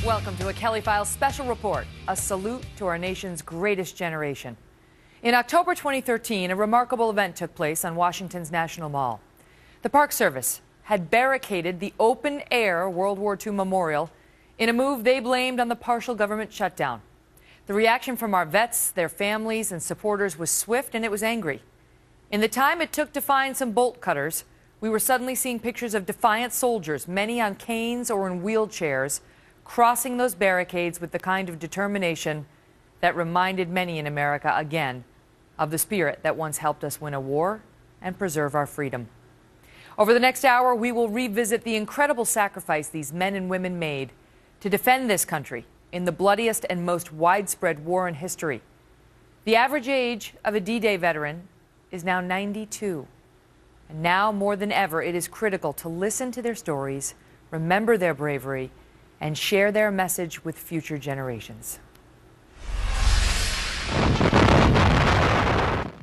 Welcome to a Kelly Files special report, a salute to our nation's greatest generation. In October 2013, a remarkable event took place on Washington's National Mall. The Park Service had barricaded the open-air World War II memorial in a move they blamed on the partial government shutdown. The reaction from our vets, their families, and supporters was swift, and it was angry. In the time it took to find some bolt cutters, we were suddenly seeing pictures of defiant soldiers, many on canes or in wheelchairs, crossing those barricades with the kind of determination that reminded many in America again of the spirit that once helped us win a war and preserve our freedom. Over the next hour, we will revisit the incredible sacrifice these men and women made to defend this country in the bloodiest and most widespread war in history. The average age of a D-Day veteran is now 92. And now more than ever, it is critical to listen to their stories, remember their bravery, and share their message with future generations.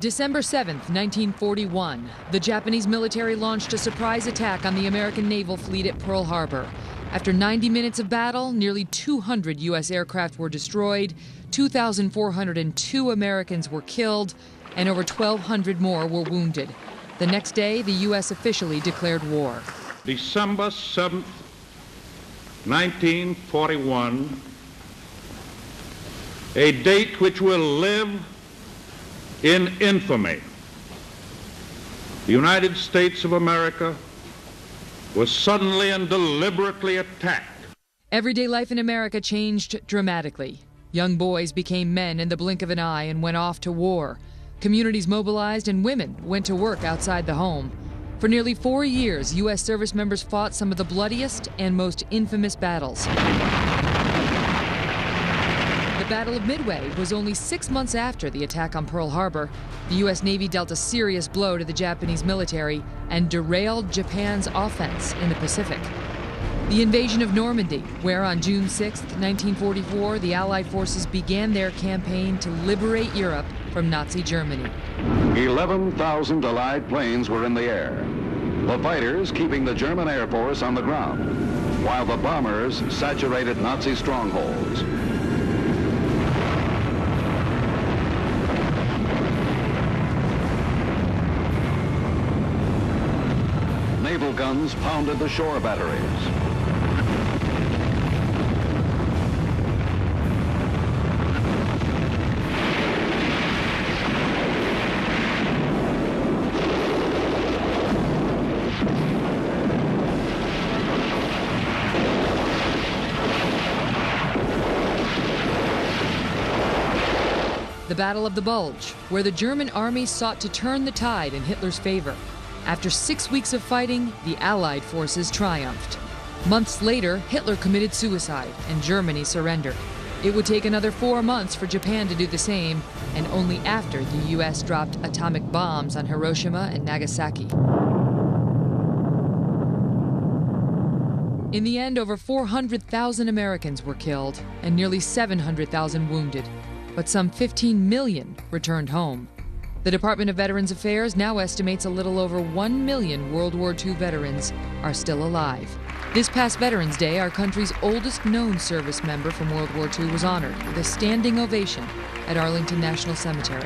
December 7th, 1941, the Japanese military launched a surprise attack on the American naval fleet at Pearl Harbor. After 90 minutes of battle, nearly 200 U.S. aircraft were destroyed, 2,402 Americans were killed, and over 1,200 more were wounded. The next day, the U.S. officially declared war. December 7th, 1941, a date which will live in infamy. The United States of America was suddenly and deliberately attacked. Everyday life in America changed dramatically. Young boys became men in the blink of an eye and went off to war. Communities mobilized and women went to work outside the home. For nearly 4 years, U.S. service members fought some of the bloodiest and most infamous battles. The Battle of Midway was only 6 months after the attack on Pearl Harbor. The U.S. Navy dealt a serious blow to the Japanese military and derailed Japan's offense in the Pacific. The invasion of Normandy, where on June 6, 1944, the Allied forces began their campaign to liberate Europe from Nazi Germany. 11,000 Allied planes were in the air, the fighters keeping the German Air Force on the ground, while the bombers saturated Nazi strongholds. Naval guns pounded the shore batteries. The Battle of the Bulge, where the German army sought to turn the tide in Hitler's favor. After 6 weeks of fighting, the Allied forces triumphed. Months later, Hitler committed suicide and Germany surrendered. It would take another 4 months for Japan to do the same, and only after the U.S. dropped atomic bombs on Hiroshima and Nagasaki. In the end, over 400,000 Americans were killed and nearly 700,000 wounded. But some 15 million returned home. The Department of Veterans Affairs now estimates a little over 1 million World War II veterans are still alive. This past Veterans Day, our country's oldest known service member from World War II was honored with a standing ovation at Arlington National Cemetery.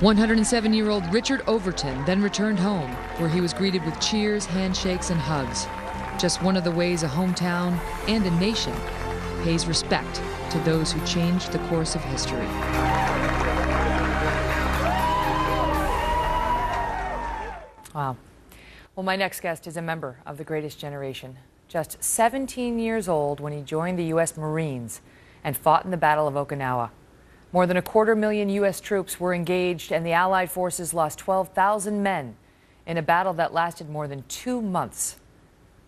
107-year-old Richard Overton then returned home, where he was greeted with cheers, handshakes, and hugs. Just one of the ways a hometown and a nation pays respect to those who changed the course of history. Wow. Well, my next guest is a member of the greatest generation. Just 17 years old when he joined the U.S. Marines and fought in the Battle of Okinawa. More than 250,000 U.S. troops were engaged, and the Allied forces lost 12,000 men in a battle that lasted more than 2 months.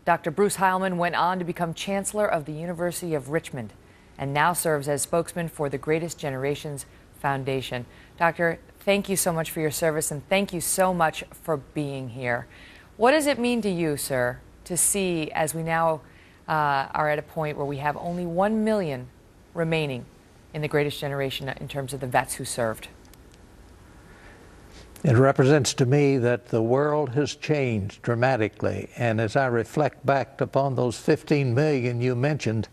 Dr. Bruce Heilmann went on to become Chancellor of the University of Richmond and now serves as spokesman for the Greatest Generations Foundation. Doctor, thank you so much for your service, and thank you so much for being here. What does it mean to you, sir, to see, as we now are at a point where we have only 1 million remaining in the Greatest Generation in terms of the vets who served? It represents to me that the world has changed dramatically, and as I reflect back upon those 15 million you mentioned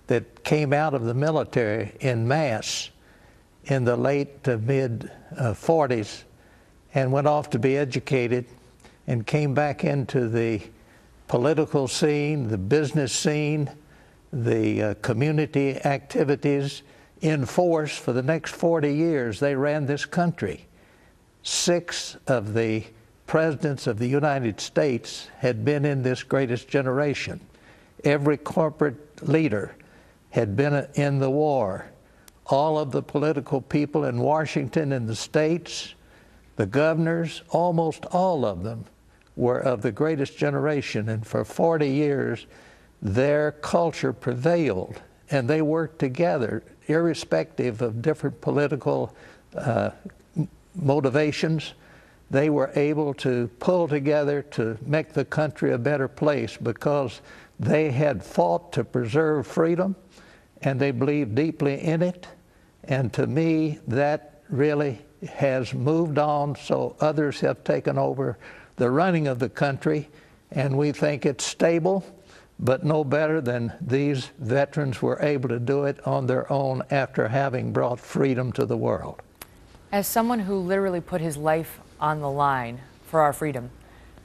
that came out of the military en masse in the late to mid 40s and went off to be educated and came back into the political scene, the business scene, the community activities in force for the next 40 years. They ran this country. 6 of the presidents of the United States had been in this greatest generation. Every corporate leader had been in the war. All of the political people in Washington and the states, the governors, almost all of them were of the greatest generation. And for 40 years, their culture prevailed, and they worked together, irrespective of different political motivations. They were able to pull together to make the country a better place because they had fought to preserve freedom, and they believed deeply in it. And to me, that really has moved on, so others have taken over the running of the country, and we think it's stable, but no better than these veterans were able to do it on their own after having brought freedom to the world. As someone who literally put his life on the line for our freedom,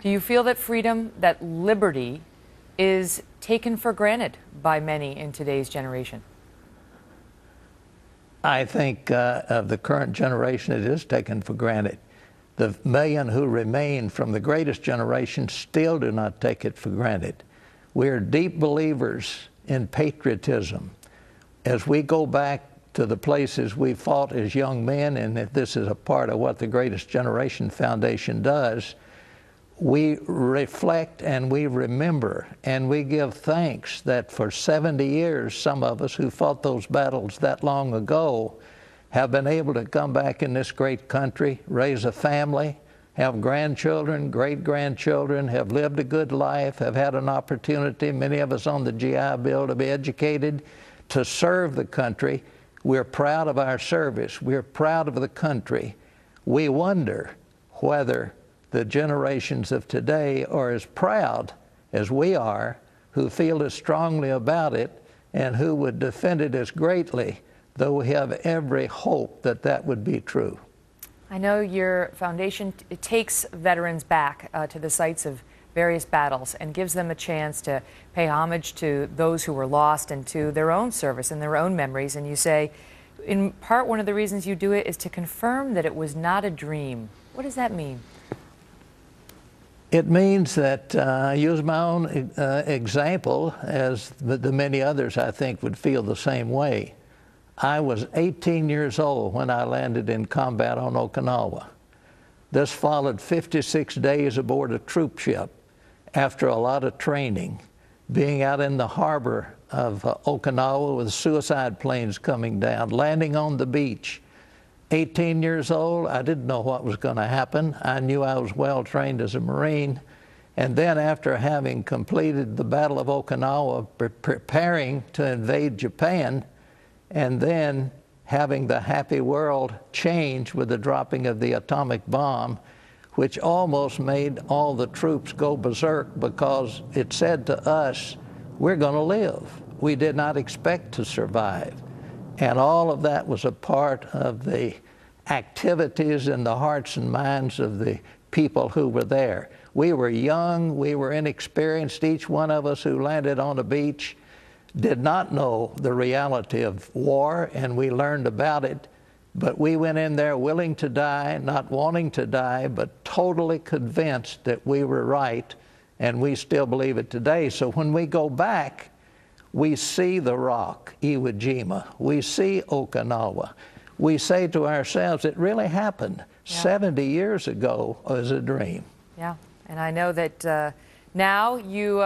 do you feel that freedom, that liberty, is taken for granted by many in today's generation? I think of the current generation, it is taken for granted. The million who remain from the greatest generation still do not take it for granted. We are deep believers in patriotism. As we go back to the places we fought as young men, and if this is a part of what the Greatest Generation Foundation does, we reflect and we remember and we give thanks that for 70 years, some of us who fought those battles that long ago have been able to come back in this great country, raise a family, have grandchildren, great-grandchildren, have lived a good life, have had an opportunity, many of us on the GI Bill, to be educated, to serve the country. We're proud of our service. We're proud of the country. We wonder whether the generations of today are as proud as we are, who feel as strongly about it and who would defend it as greatly, though we have every hope that that would be true. I know your foundation takes veterans back to the sites of various battles and gives them a chance to pay homage to those who were lost and to their own service and their own memories. And you say, in part, one of the reasons you do it is to confirm that it was not a dream. What does that mean? It means that I use my own example, as the many others I think would feel the same way. I was 18 years old when I landed in combat on Okinawa. This followed 56 days aboard a troop ship after a lot of training, being out in the harbor of Okinawa with suicide planes coming down, landing on the beach. 18 years old, I didn't know what was going to happen. I knew I was well trained as a Marine. And then after having completed the Battle of Okinawa, preparing to invade Japan, and then having the happy world change with the dropping of the atomic bomb, which almost made all the troops go berserk because it said to us, we're going to live. We did not expect to survive. And all of that was a part of the activities in the hearts and minds of the people who were there. We were young, we were inexperienced. Each one of us who landed on a beach did not know the reality of war, and we learned about it. But we went in there willing to die, not wanting to die, but totally convinced that we were right, and we still believe it today. So when we go back, we see the rock, Iwo Jima. We see Okinawa. We say to ourselves, it really happened. Yeah. 70 years ago was a dream. Yeah, and I know that now you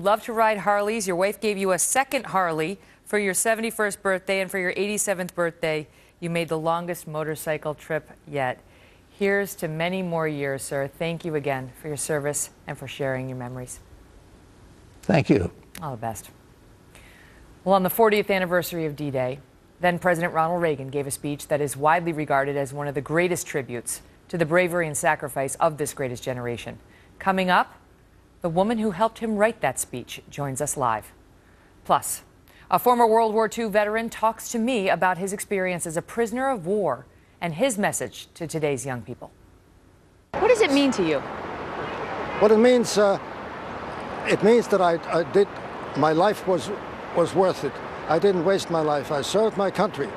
love to ride Harleys. Your wife gave you a second Harley for your 71st birthday, and for your 87th birthday, you made the longest motorcycle trip yet. Here's to many more years, sir. Thank you again for your service and for sharing your memories. Thank you. All the best. Well, on the 40th anniversary of D-Day, then President Ronald Reagan gave a speech that is widely regarded as one of the greatest tributes to the bravery and sacrifice of this greatest generation. Coming up, the woman who helped him write that speech joins us live. Plus, a former World War II veteran talks to me about his experience as a prisoner of war and his message to today's young people. What does it mean to you? What it means that I did, my life was worth it. I didn't waste my life. I served my country.